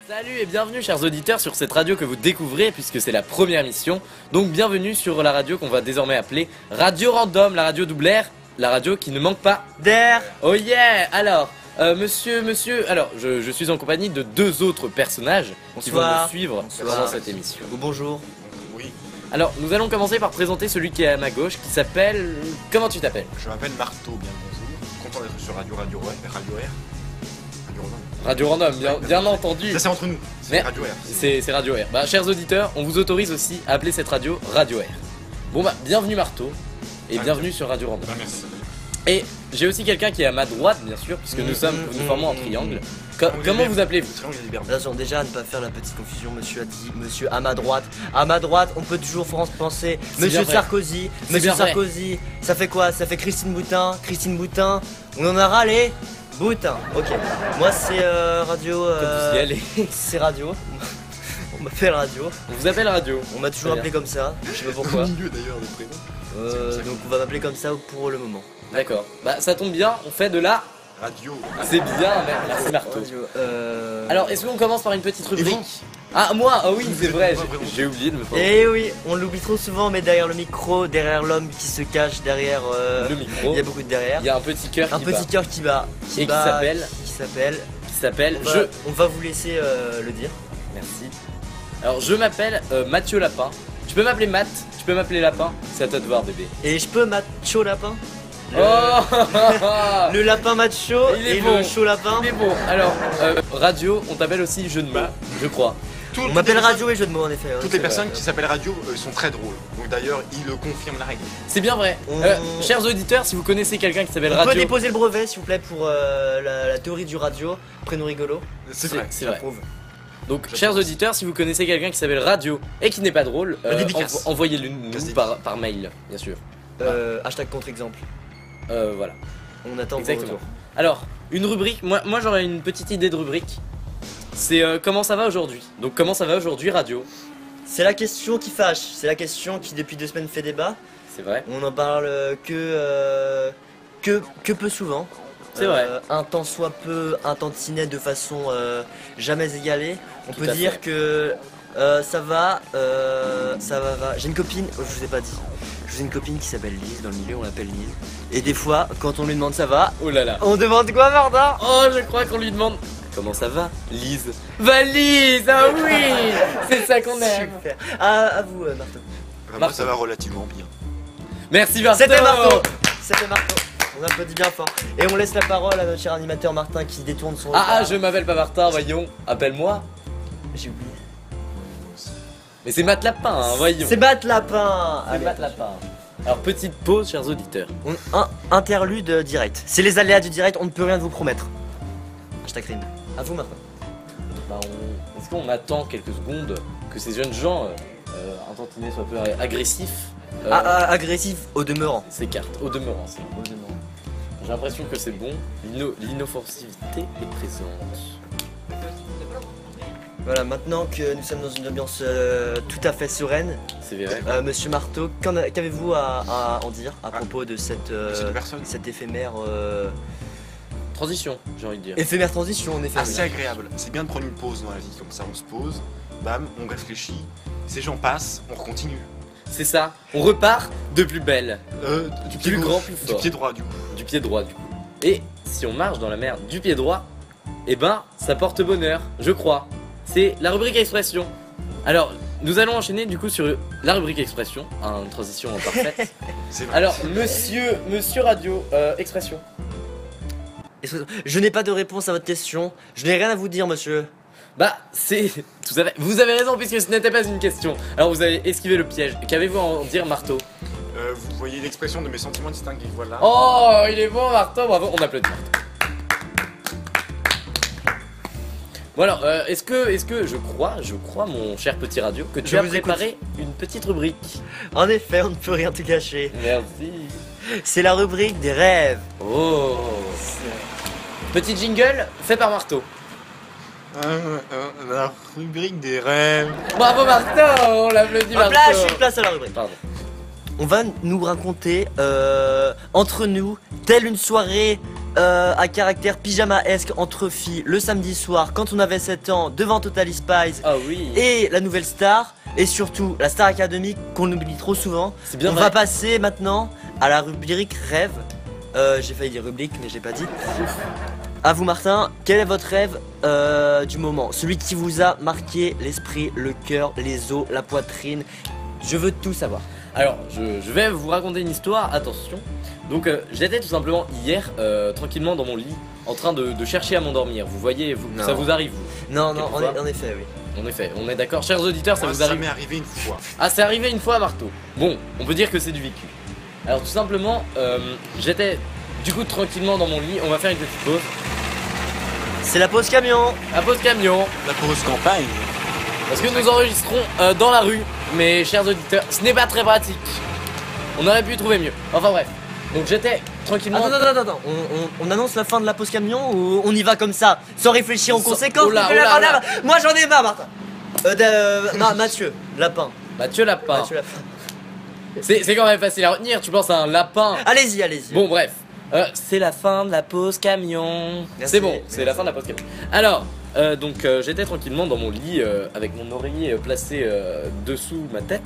Salut et bienvenue chers auditeurs sur cette radio que vous découvrez puisque c'est la première émission. Donc bienvenue sur la radio qu'on va désormais appeler Radio Random, la radio double R, la radio qui ne manque pas d'air. Oh yeah. Alors, monsieur, alors je suis en compagnie de deux autres personnages qui vont nous suivre pendant cette émission. Bonjour. Oui. Alors nous allons commencer par présenter celui qui est à ma gauche qui s'appelle... Comment tu t'appelles? Je m'appelle Marteau, bien bonjour. Content d'être sur Radio R. Radio Random, bien entendu. Ça c'est entre nous, c'est Radio R. C'est Radio R. Bah chers auditeurs, on vous autorise aussi à appeler cette radio Radio R. Bon bah bienvenue Marteau et bienvenue sur Radio Random. Bah, merci. Et j'ai aussi quelqu'un qui est à ma droite bien sûr puisque nous formons un triangle. Comment vous appelez-vous? Attention, déjà à ne pas faire la petite confusion, monsieur a dit monsieur à ma droite. À ma droite, on peut toujours penser monsieur Sarkozy. Monsieur Sarkozy, ça fait quoi? Ça fait Christine Boutin. Christine Boutin, on en a râlé. Boutin, ok. Moi c'est Radio. C'est Radio. On m'appelle Radio. On vous appelle Radio. On m'a toujours appelé comme ça. Je sais pas pourquoi. Au milieu d'ailleurs le prénom. Donc on va m'appeler comme ça pour le moment. D'accord. Bah ça tombe bien. On fait de la Radio. C'est bien. Merci Marteau. Alors est-ce qu'on commence par une petite rubrique? Ah moi, ah oui c'est vrai, j'ai oublié de me faire. Eh oui, on l'oublie trop souvent, mais derrière le micro, derrière l'homme qui se cache, derrière le micro, il y a beaucoup de derrière. Il y a un petit cœur qui bat. Qui s'appelle. On va vous laisser le dire. Merci. Alors je m'appelle Mathieu Lapin. Tu peux m'appeler Matt, tu peux m'appeler Lapin, c'est à toi de voir bébé. Et je peux Macho Lapin? Le lapin macho et le chaud lapin. Il est bon. Alors, radio, on t'appelle aussi jeu de mots, je crois. On m'appelle Radio et jeu de mots en effet. Toutes les personnes qui s'appellent Radio sont très drôles. Donc d'ailleurs, ils le confirment la règle. C'est bien vrai. Chers auditeurs, si vous connaissez quelqu'un qui s'appelle Radio... On peut déposer le brevet s'il vous plaît pour la théorie du radio, prénom rigolo. C'est vrai. Donc, chers auditeurs, si vous connaissez quelqu'un qui s'appelle Radio et qui n'est pas drôle, envoyez-le nous par mail, bien sûr. Hashtag contre-exemple. Voilà. On attend vos retours. Alors, une rubrique, moi j'aurais une petite idée de rubrique. C'est comment ça va aujourd'hui. Donc comment ça va aujourd'hui Radio? C'est la question qui fâche, c'est la question qui depuis 2 semaines fait débat. C'est vrai. On en parle que peu souvent. C'est vrai. Un temps soit peu, un tantinet de façon jamais égalée. On peut dire que ça va. J'ai une copine, je vous ai pas dit. J'ai une copine qui s'appelle Lise, dans le milieu on l'appelle Lise. Et des fois, quand on lui demande ça va, oh là là, on demande quoi Martin? Oh je crois qu'on lui demande comment ça va Lise. Valise, ah oui. C'est ça qu'on aime. Super. À vous Martin. Moi ça va relativement bien. Merci Marteau. C'était Marteau. On applaudit bien fort. Et on laisse la parole à notre cher animateur Martin qui détourne son... je m'appelle pas Martin, voyons. Appelle-moi. J'ai oublié. Mais c'est Matt Lapin, hein, voyons. C'est Matt Lapin. C'est Matt Lapin. Alors petite pause chers auditeurs. Interlude direct. C'est les aléas du direct, on ne peut rien vous promettre. Hashtag rime. À vous Martin. Est-ce qu'on attend quelques secondes que ces jeunes gens un tantinet soient un peu agressifs? Agressif au demeurant. S'écartent, au demeurant. J'ai l'impression que c'est bon. L'inoffensivité est présente. Voilà, maintenant que nous sommes dans une ambiance tout à fait sereine, c'est vrai. Monsieur Marteau, qu'avez-vous à en dire à propos de cette éphémère transition, j'ai envie de dire. Éphémère transition, en effet. Assez agréable. C'est bien de prendre une pause dans la vie, comme ça on se pose, bam, on réfléchit, ces gens passent, on continue. C'est ça, on repart de plus belle. Du plus grand, plus fort. Du pied droit du coup. Du pied droit du coup. Et si on marche dans la mer du pied droit, eh ben ça porte bonheur, je crois. C'est la rubrique expression. Alors, nous allons enchaîner du coup sur la rubrique expression, une transition parfaite. Alors, monsieur Radio, expression. Je n'ai pas de réponse à votre question. Je n'ai rien à vous dire, monsieur. Bah, vous avez raison puisque ce n'était pas une question. Alors, vous avez esquivé le piège. Qu'avez-vous à en dire, Marteau? Vous voyez l'expression de mes sentiments distingués, voilà. Oh, il est bon, Marteau, bravo, on applaudit Marteau. Bon alors, est-ce que je crois mon cher petit Radio, que tu as préparé une petite rubrique? En effet, on ne peut rien te cacher. Merci. C'est la rubrique des rêves. Oh. Petit jingle fait par Marteau. La rubrique des rêves. Bravo Marteau, on l'applaudit Marteau. Place, place à la rubrique. Pardon. On va nous raconter entre nous, telle une soirée à caractère pyjamaesque entre filles le samedi soir quand on avait 7 ans devant Totally Spies Ah oui. et la nouvelle star et surtout la Star Academy qu'on oublie trop souvent. C'est bien On vrai. va passer maintenant à la rubrique rêve. J'ai failli dire rubrique mais j'ai pas dit. À vous Martin, quel est votre rêve du moment? Celui qui vous a marqué l'esprit, le cœur, les os, la poitrine. Je veux tout savoir. Alors, je vais vous raconter une histoire, attention. Donc, j'étais tout simplement hier, tranquillement dans mon lit, en train de chercher à m'endormir. Vous voyez, Non. ça vous arrive, vous? Non, non, Quelquefois. en effet, oui. En effet, on est d'accord. Chers auditeurs, ça Moi, vous ça arrive? m'est arrivé une fois. Ah, c'est arrivé une fois à Marteau. Bon, on peut dire que c'est du vécu. Alors, tout simplement, j'étais du coup tranquillement dans mon lit. On va faire une petite pause. C'est la pause camion. La pause camion. La pause campagne. Parce que nous enregistrons dans la rue, mes chers auditeurs, ce n'est pas très pratique. On aurait pu trouver mieux. Enfin bref. Donc j'étais tranquillement. Attends. On annonce la fin de la pause camion ou on y va comme ça, sans réfléchir aux conséquences? Oh là, on fait oh la là, fin oh là. d'avant. Moi j'en ai marre, Martin. Mathieu, lapin. Mathieu Lapin. Mathieu, lapin. C'est quand même facile à retenir, tu penses à un lapin. Allez-y, allez-y. Bon bref. C'est la fin de la pause camion. Merci, C'est bon, merci. c'est la fin de la pause camion. Alors, donc j'étais tranquillement dans mon lit avec mon oreiller placé dessous ma tête,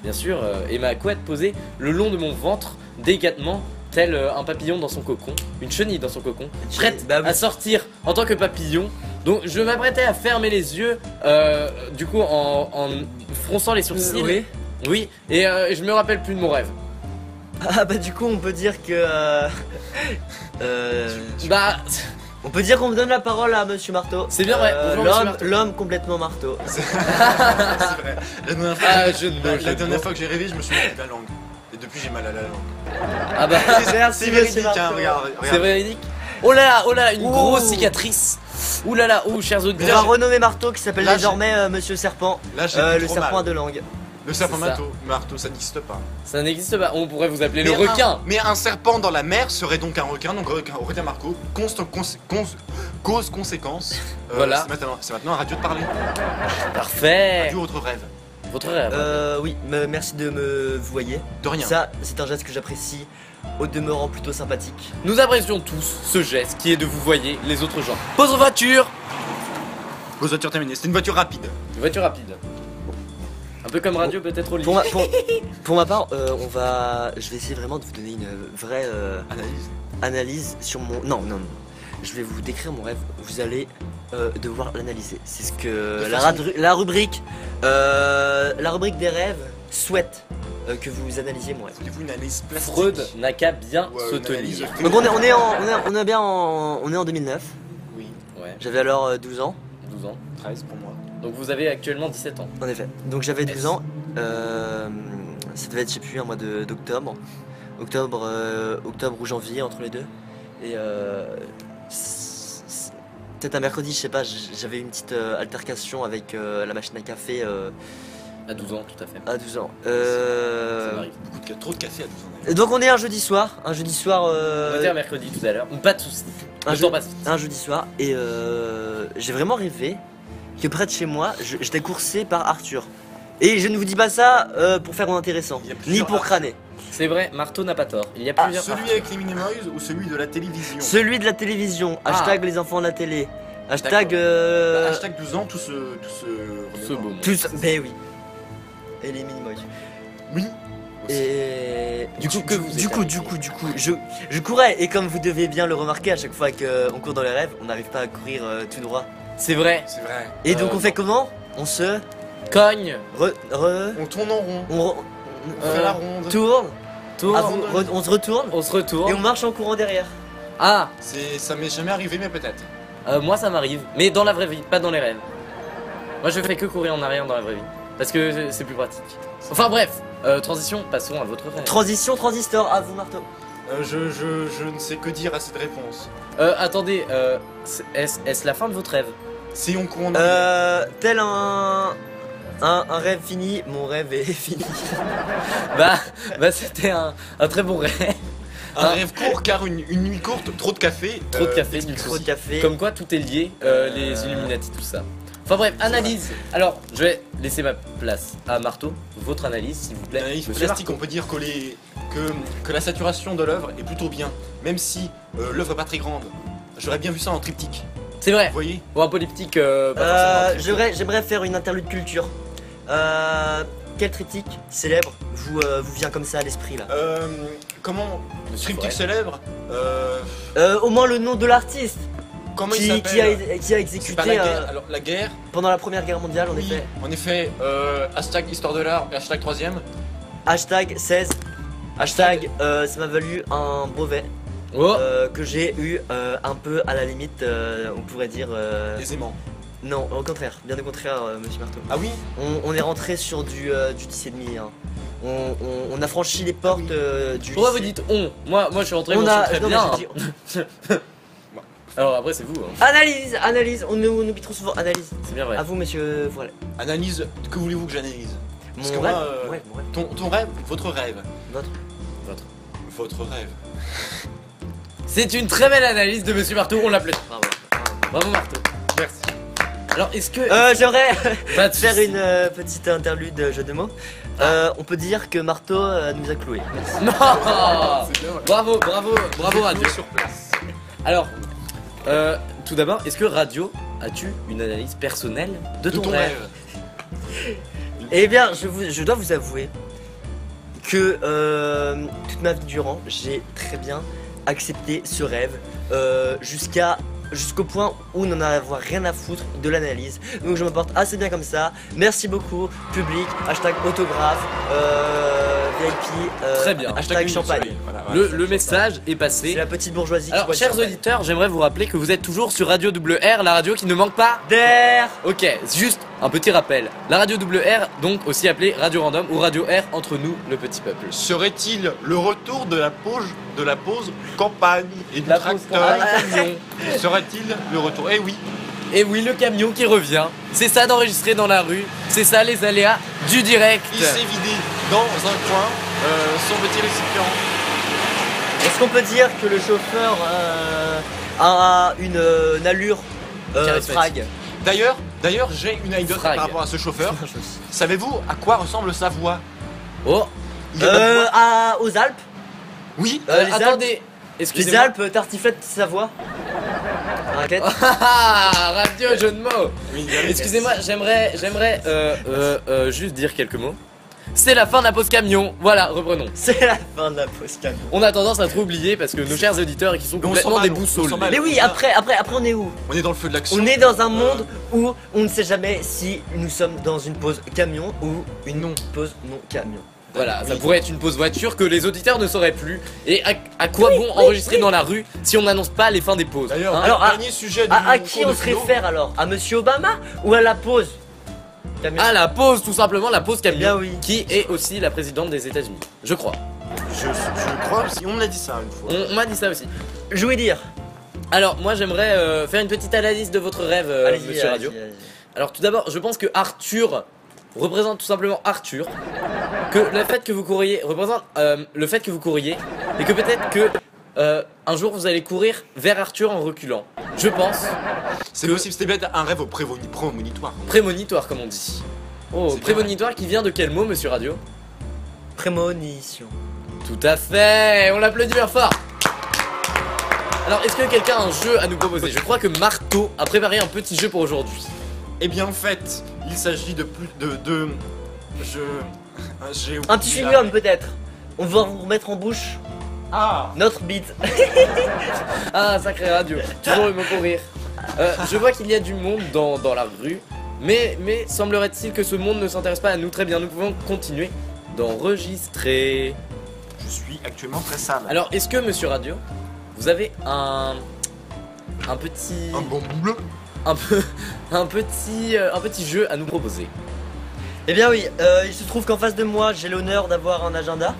bien sûr, et ma couette posée le long de mon ventre, délicatement, tel un papillon dans son cocon, une chenille dans son cocon, Une prête chenille, bah oui. à sortir en tant que papillon. Donc je m'apprêtais à fermer les yeux, du coup en fronçant les sourcils. Oui. Oui, et je me rappelle plus de mon rêve. Ah bah du coup on peut dire que Bah, on peut dire qu'on me donne la parole à Monsieur Marteau. C'est bien vrai. Bonjour, Monsieur Marteau. L'homme complètement marteau. C'est vrai. La dernière fois, Ah, je ne la me- je dernière ne- fois que j'ai rêvé, je me suis mordu la langue. Et depuis, j'ai mal à la langue. ah bah. Merci, C'est Monsieur véridique, hein, Marteau. regarde. C'est véridique. Oh là là, une Ouh. grosse cicatrice. Ouh là là, chers On va auditeurs. renommer Marteau qui s'appelle Là, désormais Monsieur Serpent. Là, j'ai plus Le trop serpent à mal. deux langues. Le serpent C'est ça. marteau, ça n'existe pas. Ça n'existe pas. On pourrait vous appeler le Mais requin. Mais un serpent dans la mer serait donc un requin, donc requin Marco, cause, conséquence. Voilà. C'est maintenant à radio de parler. Parfait. Du autre rêve. Votre rêve. Oui, merci de me voyer. De rien. Ça, c'est un geste que j'apprécie, au demeurant plutôt sympathique. Nous apprécions tous ce geste qui est de vous voyer les autres gens. Pose en voiture. Vos voitures terminées. C'est une voiture rapide. Une voiture rapide. Un peu comme radio peut-être au lit. Pour ma part, je vais essayer vraiment de vous donner une vraie Analyse. analyse sur mon. Non. Je vais vous décrire mon rêve. Vous allez devoir l'analyser. C'est ce que De la, façon- la rubrique des rêves souhaite que vous analysiez mon rêve. Voulez-vous une analyse plastique? Freud n'a qu'à bien Ou, se une analyse tenir. Donc on est en 2009. Oui, Ouais, J'avais alors 12 ans. 12 ans. 13 pour moi. Donc vous avez actuellement 17 ans. En effet. Donc j'avais 12 ans. Ça devait être, je sais plus, un mois d'octobre. Octobre ou janvier, entre les deux. Et peut-être un mercredi, je sais pas, j'avais une petite altercation avec la machine à café À 12 ans, tout à fait. à 12 ans. Ça m'arrive. Trop de café à 12 ans. Donc on est un jeudi soir. On était un mercredi tout à l'heure. Pas de soucis. un, Le je- temps passe vite. un jeudi soir. Et j'ai vraiment rêvé que près de chez moi, j'étais coursé par Arthur. Et je ne vous dis pas ça pour faire intéressant, Il y a ni plusieurs pour crâner. C'est vrai, Marteau n'a pas tort. Il y a Ah, plusieurs. Celui avec les Minimoys ou celui de la télévision? Celui de la télévision, Ah. hashtag les enfants de la télé, hashtag Bah, hashtag 12 ans, tout ce Ce beau mot. tous, ben oui. Et les minimoys. Oui. Et Du coup, que vous du êtes coup, arrivé. je courais et comme vous devez bien le remarquer à chaque fois qu'on court dans les rêves, on n'arrive pas à courir tout droit. C'est vrai. C'est vrai. Et donc on fait non. comment? On se Cogne. On tourne en rond. on On fait la ronde. tourne, Tourne. on se retourne On se et retourne. on marche en courant derrière. Ah, Ça m'est jamais arrivé, mais peut-être. moi ça m'arrive. Mais dans la vraie vie, pas dans les rêves. Moi je fais que courir en arrière dans la vraie vie. Parce que c'est plus pratique. Enfin bref, transition, passons à votre rêve. Transition, transistor, à vous Marteau. Je ne sais que dire à cette réponse. Attendez, est-ce la fin de votre rêve? Si on court en arrière. Tel un rêve fini, mon rêve est fini. Bah c'était un très bon rêve. Un rêve court car une nuit courte, trop de café. Trop de café, du Trop de coup. café. Comme quoi tout est lié, les Illuminati, tout ça. Enfin bref, analyse. Alors, je vais laisser ma place à Marteau. Votre analyse, s'il vous plaît. Analyse Monsieur plastique, on Marteau. peut dire que que la saturation de l'œuvre est plutôt bien. Même si l'œuvre est pas très grande. J'aurais bien vu ça en triptyque. C'est vrai. Vous voyez? Ou un polyptyque, pas forcément. J'aimerais faire une interlude culture. Quel triptyque célèbre vous vient comme ça à l'esprit là? Comment? Monsieur Triptyque Forêt. célèbre? Au moins le nom de l'artiste Comment il qui s'appelle? a C'est pas exécuté la guerre. Alors la guerre. pendant la première guerre mondiale en Oui, effet. en effet. Hashtag histoire de l'art. Hashtag 3ème. Hashtag 16. Hashtag ça m'a valu un brevet Oh, que j'ai eu un peu à la limite, on pourrait dire. Aisément. Non, au contraire, bien au contraire, monsieur Marteau. Ah oui? On est rentré sur du 10,5. Hein. On a franchi les portes du. pourquoi vous lycée. dites on? Moi je suis rentré, On moi, a. je suis très non, mais bien. j'ai dit- Alors après c'est vous, hein. Analyse, on oublie trop souvent analyse. C'est bien vrai. À vous, monsieur. Voilà. Analyse. Que voulez-vous que j'analyse? Parce que Mon moi, rêve, mon rêve, mon rêve. Ton rêve, votre rêve. Votre. Votre rêve. C'est une très belle analyse de Monsieur Marteau, on l'applaudit. Bravo. Bravo Marteau. Merci. Alors est-ce que... J'aimerais Pas de faire soucis. une petite interlude jeu de mots. On peut dire que Marteau nous a cloués. Non. C'est bien, ouais. Bravo Radio. Sur place. Alors, tout d'abord, est-ce que Radio, as-tu une analyse personnelle de De ton ton rêve? rêve. Eh bien, je dois vous avouer que toute ma vie durant, j'ai très bien accepté ce rêve jusqu'au point où n'en avoir rien à foutre de l'analyse. Donc je me porte assez bien comme ça. Merci beaucoup, public, hashtag autographe, VIP, Très bien. hashtag champagne. Le message est C'est passé. la petite bourgeoisie qui Alors, boit du chers champagne. auditeurs, j'aimerais vous rappeler que vous êtes toujours sur Radio WR, la radio qui ne manque pas. Der. Ok, juste un petit rappel. La radio WR, donc aussi appelée Radio Random ou Radio R, entre nous, le petit peuple. Serait-il le retour de la pause campagne et du La pause tracteur? camion. Serait-il le retour? Eh oui. Et oui, le camion qui revient. C'est ça d'enregistrer dans la rue. C'est ça les aléas du direct. Il s'est vidé dans un coin son petit récipient. Est-ce qu'on peut dire que le chauffeur a une allure Charismatique. frag? D'ailleurs, j'ai une anecdote Frag. par rapport à ce chauffeur. Savez-vous à quoi ressemble sa voix? Oh, Il y a de la voix. Aux Alpes? Oui. Les attendez. Les Excusez-moi. Alpes, tartiflette Savoie. Raquette. Ah, radio jeu de mots. Oui, il y a- Excusez-moi, j'aimerais juste dire quelques mots. C'est la fin de la pause camion. Voilà, reprenons. C'est la fin de la pause camion. On a tendance à trop oublier parce que nos chers auditeurs qui sont Mais on s'en complètement bat, des on boussoles. s'en bat. Mais oui, après on est où? On est dans le feu de l'action. On est dans un monde où on ne sait jamais si nous sommes dans une pause camion ou une pause non camion. Voilà, ça Oui. pourrait être une pause voiture que les auditeurs ne sauraient plus. Et à quoi bon enregistrer dans la rue si on n'annonce pas les fins des pauses? D'ailleurs, Hein Alors, dernier sujet de À mon qui cours on de se philo. réfère alors? À Monsieur Obama ou à la pause camion? Ah, la pause, tout simplement, la pause camion. Eh bien oui. Qui est aussi la présidente des États-Unis. Je crois. Je crois aussi, on me l'a dit ça une fois. On m'a dit ça aussi. Je voulais dire. Alors, moi j'aimerais faire une petite analyse de votre rêve, Allez-y, monsieur Radio. allez-y. Alors tout d'abord, je pense que Arthur représente tout simplement Arthur. Que le fait que vous couriez représente le fait que vous couriez. Et que peut-être que un jour vous allez courir vers Arthur en reculant. Je pense. C'est possible, c'était peut-être un rêve prémonitoire. Prémonitoire comme on dit. Oh, C'est bien prémonitoire qui vient de quel mot, monsieur Radio? Prémonition. Tout à fait, on l'applaudit bien fort. Alors, est-ce que quelqu'un a un jeu à nous proposer? Je crois que Marteau a préparé un petit jeu pour aujourd'hui. Eh bien en fait, il s'agit de plus de j'ai Un petit oublié chewing-gum peut-être. On va vous remettre en bouche Ah. notre bite. Ah, sacré Radio, toujours le mot pour rire. Je vois qu'il y a du monde dans la rue, mais semblerait-il que ce monde ne s'intéresse pas à nous. Très bien, nous pouvons continuer d'enregistrer. Je suis actuellement très sale. Alors, est-ce que, monsieur Radio, vous avez un petit... Un bon boule. un petit jeu à nous proposer? Eh bien oui, il se trouve qu'en face de moi, j'ai l'honneur d'avoir un agenda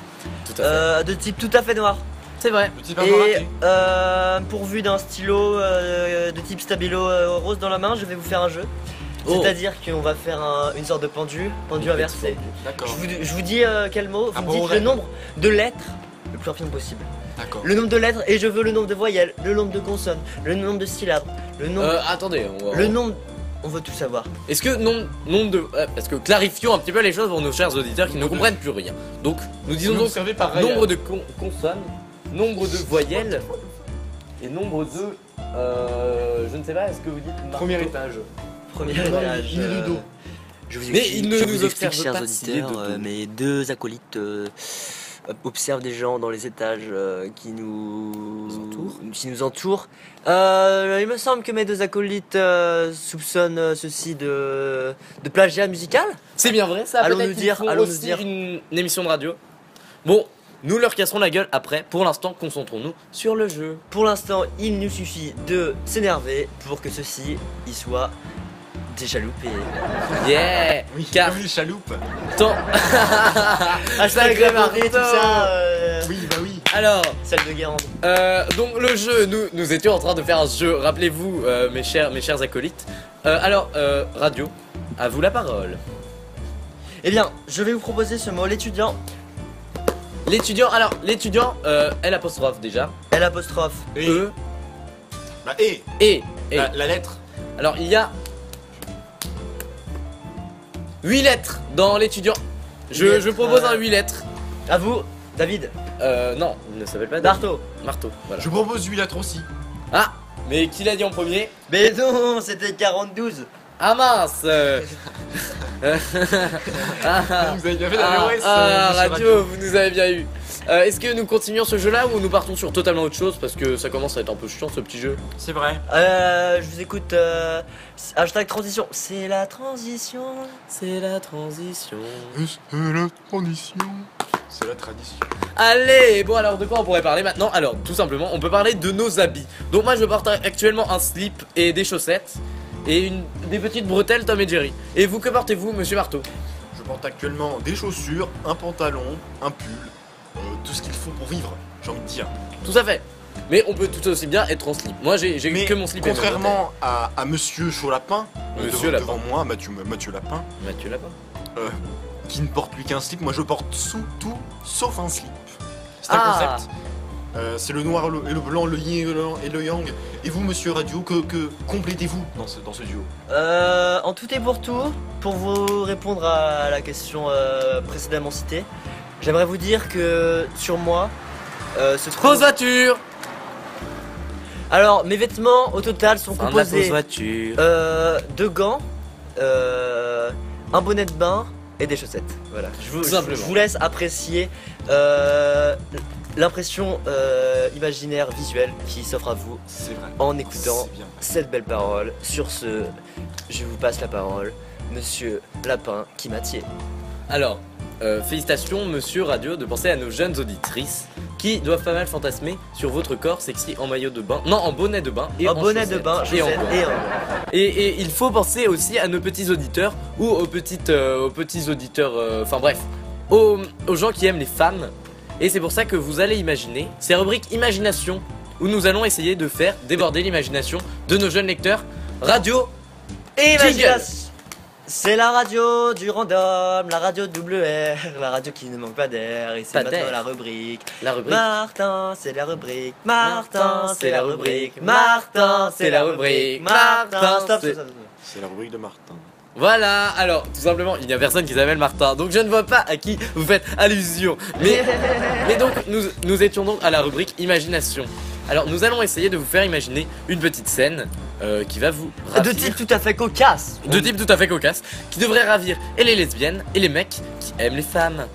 Tout à fait. de type tout à fait noir. C'est vrai. Le type un peu Et raté. pourvu d'un stylo de type stabilo rose dans la main, je vais vous faire un jeu. Oh. C'est-à-dire qu'on va faire une sorte de pendu inversé. D'accord. Je vous dis quel mot, vous Un me bon dites le rêve. nombre de lettres le plus rapidement possible. D'accord. Le nombre de lettres, et je veux le nombre de voyelles, le nombre de consonnes, le nombre de syllabes, le nombre... Attendez, le nombre... On veut tout savoir. Est-ce que nombre de... parce que clarifions un petit peu les choses pour nos chers auditeurs qui ne comprennent plus rien. Donc, nous disons donc nombre de consonnes, nombre de voyelles et nombre de... je ne sais pas, est-ce que vous dites... marteau? Premier étage. Premier étage. Il est de dos. Je vous Mais explique, il ne je nous vous explique, observe chers pas s'il est de auditeurs, dos. mes deux acolytes observent des gens dans les étages qui nous entourent. Il me semble que mes deux acolytes soupçonnent ceci de plagiat musical. C'est bien vrai ça. Allons peut-être nous qu'ils dire, font allons nous aussi dire. une émission de radio. Bon, nous leur casserons la gueule après. Pour l'instant, concentrons-nous sur le jeu. Pour l'instant, il nous suffit de s'énerver pour que ceci y soit déchaloupé. Yeah. Oui, Car comme les chaloupes. tant... Hashtag Sacré Marty, tout Marteau. ça. Oui, bah oui. Alors, Celle de Guérande. donc le jeu, nous étions en train de faire un jeu. Rappelez-vous, mes chers acolytes. Alors, radio, à vous la parole. Eh bien, je vais vous proposer ce mot, l'étudiant. L'étudiant, alors l'étudiant, L apostrophe déjà. L apostrophe. Et, E bah, et. la lettre. Alors il y a 8 lettres dans l'étudiant. Je propose un 8 lettres. À vous, David. Non, il ne s'appelle pas David. Marteau. Marteau, voilà. Je propose 8 lettres aussi. Ah, mais qui l'a dit en premier? Mais non, c'était 42. Ah mince Ah, Vous avez bien fait la ah, VOS, ah, monsieur radio, vous nous avez bien eu. Est-ce que nous continuons ce jeu-là ou nous partons sur totalement autre chose parce que ça commence à être un peu chiant ce petit jeu? C'est vrai. Je vous écoute. Hashtag transition. C'est la transition. C'est la transition. C'est la tradition. C'est la tradition. Allez, bon alors de quoi on pourrait parler maintenant? Alors tout simplement on peut parler de nos habits. Donc moi je porte actuellement un slip et des chaussettes et des petites bretelles Tom et Jerry. Et vous, que portez-vous, monsieur Marteau? Je porte actuellement des chaussures, un pantalon, un pull, tout ce qu'il faut pour vivre, j'ai envie de dire. Tout à fait. Mais on peut tout aussi bien être en slip. Moi j'ai Mais que mon slip et mes contrairement à monsieur Chaud-Lapin, Monsieur devant Lapin. moi, Mathieu Lapin, bretelles. Mathieu Lapin. qui ne porte lui qu'un slip, moi je porte sous tout sauf un slip. C'est un Ah. concept. C'est le noir et le blanc, le yin et le yang. Et vous, monsieur Radio, que complétez-vous dans ce duo? En tout et pour tout, pour vous répondre à la question précédemment citée, j'aimerais vous dire que sur moi se trouve. Fausse voiture. Alors, mes vêtements au total sont Fausse composés voiture. de gants, un bonnet de bain et des chaussettes. Voilà. Tout simplement. Je vous laisse apprécier l'impression imaginaire visuelle qui s'offre à vous C'est vrai. en écoutant C'est bien. cette belle parole. Sur ce, je vous passe la parole, monsieur Lapin qui m'attire. Alors, félicitations monsieur Radio de penser à nos jeunes auditrices qui doivent pas mal fantasmer sur votre corps sexy en maillot de bain, non en bonnet de bain et En bonnet de chaussettes bain, et en chaussettes gants. et en gants. Et il faut penser aussi à nos petits auditeurs ou aux petits auditeurs, enfin bref, aux gens qui aiment les femmes. Et c'est pour ça que vous allez imaginer, c'est la rubrique imagination où nous allons essayer de faire déborder l'imagination de nos jeunes lecteurs. Radio, Imagination. C'est la radio du random, la radio WR, la radio qui ne manque pas d'air. Et c'est Pas maintenant d'air. la rubrique. la rubrique. Martin, c'est la rubrique. Martin, c'est la rubrique. Martin, Martin, c'est la rubrique. Martin, Stop, c'est- stop, stop, stop. C'est la rubrique de Martin. Voilà, alors tout simplement, il n'y a personne qui s'appelle Martin, donc je ne vois pas à qui vous faites allusion. Mais donc, nous étions donc à la rubrique imagination. Alors, nous allons essayer de vous faire imaginer une petite scène qui va vous De ravir. type tout à fait cocasse. De type tout à fait cocasse, qui devrait ravir et les lesbiennes et les mecs qui aiment les femmes.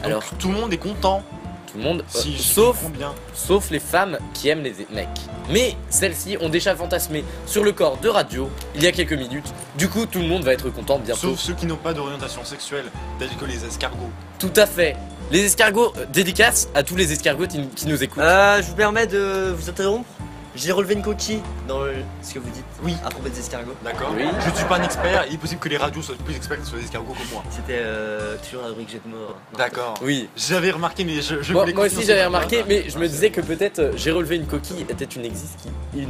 Alors, Donc tout le monde est content. tout le monde, Si je sauf comprends bien. sauf les femmes qui aiment les mecs. Mais celles-ci ont déjà fantasmé sur le corps de Radio il y a quelques minutes. Du coup, tout le monde va être content bientôt. Sauf ceux qui n'ont pas d'orientation sexuelle, tels que les escargots. Tout à fait. Les escargots, dédicace à tous les escargots qui nous écoutent. Je vous permets de vous interrompre. J'ai relevé une coquille dans ce que vous dites. Oui. À propos des escargots. D'accord. Oui. Je ne suis pas un expert, il est possible que les radios soient plus experts sur les escargots que moi. C'était toujours la rubrique jet de mort. D'accord. Oui. J'avais remarqué, mais je Moi, voulais moi continuer aussi sur j'avais ce remarqué, point-là. mais je me disais que peut-être j'ai relevé une coquille était une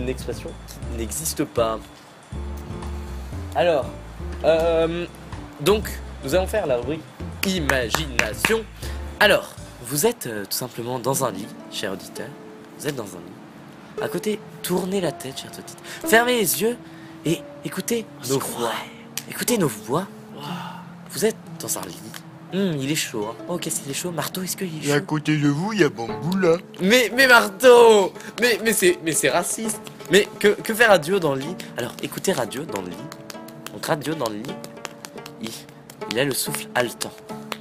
expression qui n'existe pas. Alors, donc nous allons faire la rubrique imagination. Alors, vous êtes tout simplement dans un lit, cher auditeur. Vous êtes dans un lit. À côté, tournez la tête, cher auditeur. Fermez les yeux Et écoutez nos voix. Écoutez nos voix. Vous êtes dans un lit. Il est chaud. Hein. Oh, qu'est-ce qu'il est chaud? Marteau, est-ce qu'il est chaud? Et à côté de vous, il y a Bambou là. Mais Marteau, mais c'est raciste. Mais que fait Radio dans le lit? Alors, écoutez Radio dans le lit. Donc Radio dans le lit, il a le souffle haletant.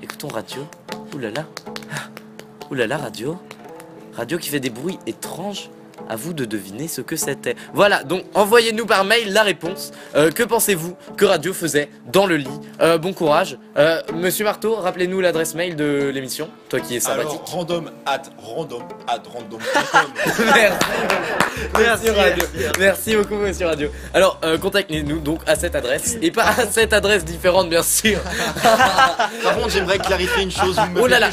Écoutons Radio. Ouh là là. Ouh là là, Radio. Radio qui fait des bruits étranges. À vous de deviner ce que c'était. Voilà, donc envoyez-nous par mail la réponse. Que pensez-vous que Radio faisait dans le lit? Bon courage. Monsieur Marteau, rappelez-nous l'adresse mail de l'émission. Toi qui es sympathique. Alors, random.com. Merci Radio. Merci beaucoup Monsieur Radio. Alors contactez-nous donc à cette adresse. Et pas à cette adresse différente bien sûr. Par contre, j'aimerais clarifier une chose. Oh là là.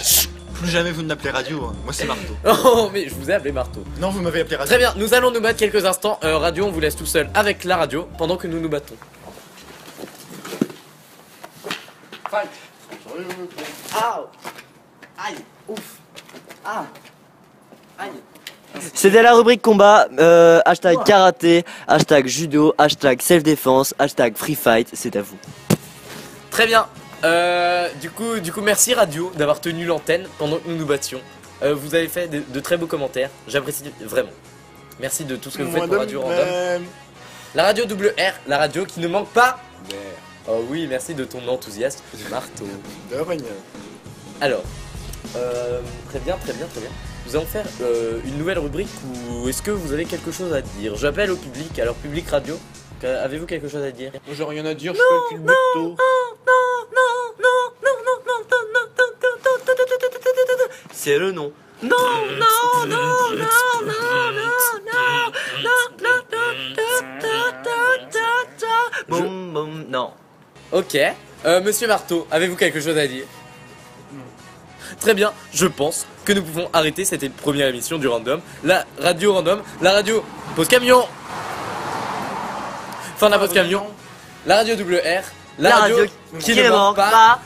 Plus jamais vous ne m'appelez Radio, hein. Moi c'est Marteau. Oh mais je vous ai appelé Marteau. Non, vous m'avez appelé Radio. Très bien, nous allons nous battre quelques instants. Radio, on vous laisse tout seul avec la radio pendant que nous nous battons. Fight. Aïe. Aïe. Ouf. Ah. Aïe. C'était la rubrique combat, hashtag karaté, hashtag judo, hashtag self-défense, hashtag free fight, c'est à vous. Très bien. Du coup, merci Radio d'avoir tenu l'antenne pendant que nous nous battions. Vous avez fait de très beaux commentaires. J'apprécie vraiment. Merci de tout ce que vous faites pour Radio Random. La radio WR, la radio qui ne manque pas. Oh oui, merci de ton enthousiasme, Marteau. De rien. Alors, très bien. Nous allons faire une nouvelle rubrique où est-ce que vous avez quelque chose à dire? J'appelle au public, alors public radio. Avez-vous quelque chose à dire? Moi j'ai rien à dire, je fais le cul C'est le nom. Non. Ok. Monsieur Marteau, avez-vous quelque chose à dire? Très bien, je pense que nous pouvons arrêter cette première émission du Random. La radio Random, la radio Pause Camion. Fin de la pause camion. La radio WR, la radio qui ne manque pas.